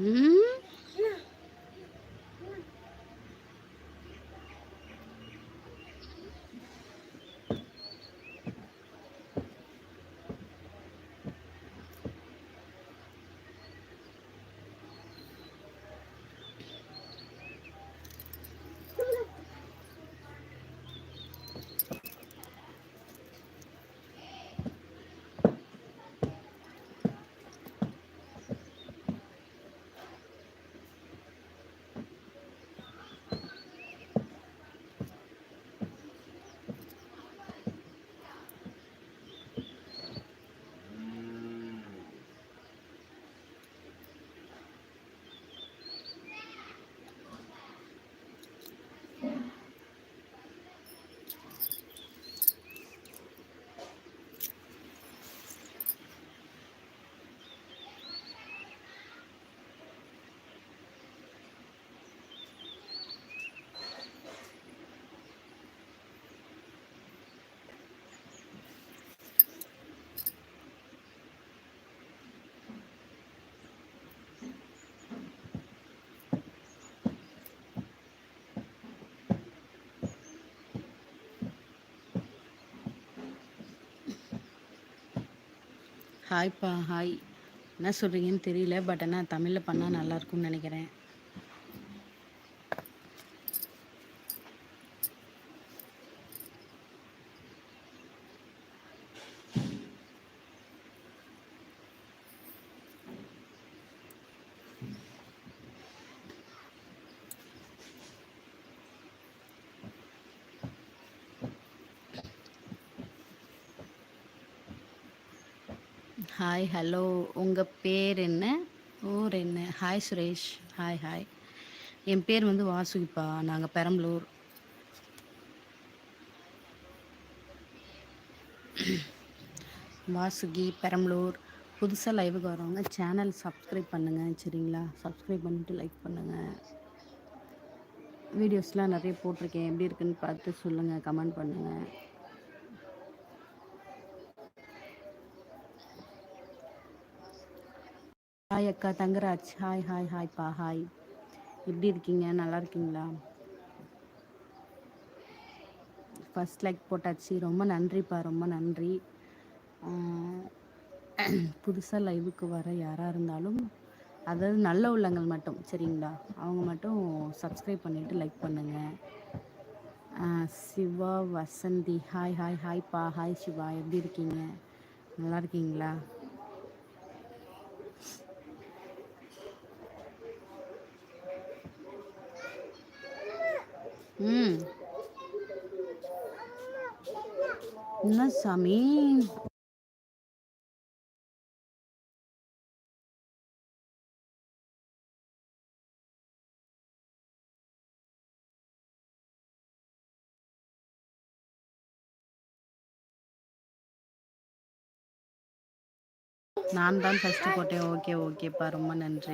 ம். ஹாய்ப்பா ஹாய். என்ன சொல்கிறீங்கன்னு தெரியல, பட் ஆனால் தமிழில் பண்ணால் நல்லாயிருக்கும்னு நினைக்கிறேன். Hi hello. உங்கள் பேர் என்ன, ஊர் என்ன? ஹாய் சுரேஷ். Hi hi. என் பேர் வந்து வாசுகிப்பா, நாங்கள் பெரம்பலூர். வாசுகி, பெரம்பலூர். புதுசாக லைவுக்கு வரவங்க சேனல் சப்ஸ்கிரைப் பண்ணுங்கள், சரிங்களா? சப்ஸ்கிரைப் பண்ணிவிட்டு லைக் பண்ணுங்கள். வீடியோஸ்லாம் நிறைய போட்டிருக்கேன், எப்படி இருக்குன்னு பார்த்து சொல்லுங்கள், கமெண்ட் பண்ணுங்கள். ஹாய் அக்கா தங்கராஜ். ஹாய் ஹாய் ஹாய்ப்பா ஹாய். எப்படி இருக்கீங்க, நல்லா இருக்கீங்களா? ஃபர்ஸ்ட் லைக் போட்டாச்சு, ரொம்ப நன்றிப்பா, ரொம்ப நன்றி. புதுசாக லைவுக்கு வர யாராக இருந்தாலும், அதாவது நல்ல உள்ளங்கள் மட்டும், சரிங்களா? அவங்க மட்டும் சப்ஸ்கிரைப் பண்ணிவிட்டு லைக் பண்ணுங்கள். சிவா வசந்தி. ஹாய் ஹாய் ஹாய்ப்பா ஹாய் சிவா, எப்படி இருக்கீங்க, நல்லா இருக்கீங்களா? ம். என்ன சாமி? நான் தான் ஃபஸ்ட்டு போட்டேன். ஓகே ஓகேப்பா, ரொம்ப நன்றி.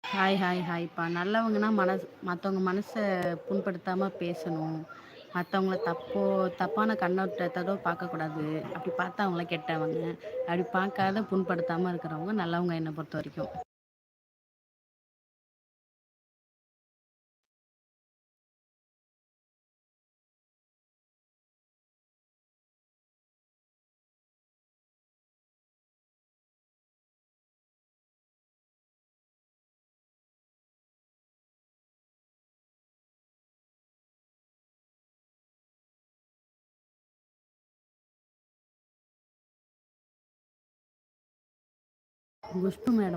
Hi hi ஹாய்ப்பா. நல்லவங்கன்னா மற்றவங்க மனசை புண்படுத்தாமல் பேசணும். மற்றவங்கள தப்பான கண்ணோட்டத்தோட பார்க்கக்கூடாது. அப்படி பார்த்தா அவங்கள கெட்டவங்க. அப்படி பார்க்காத புண்படுத்தாமல் இருக்கிறவங்க நல்லவங்க, என்னை பொறுத்த வரைக்கும். குஷ்பு மேடம்.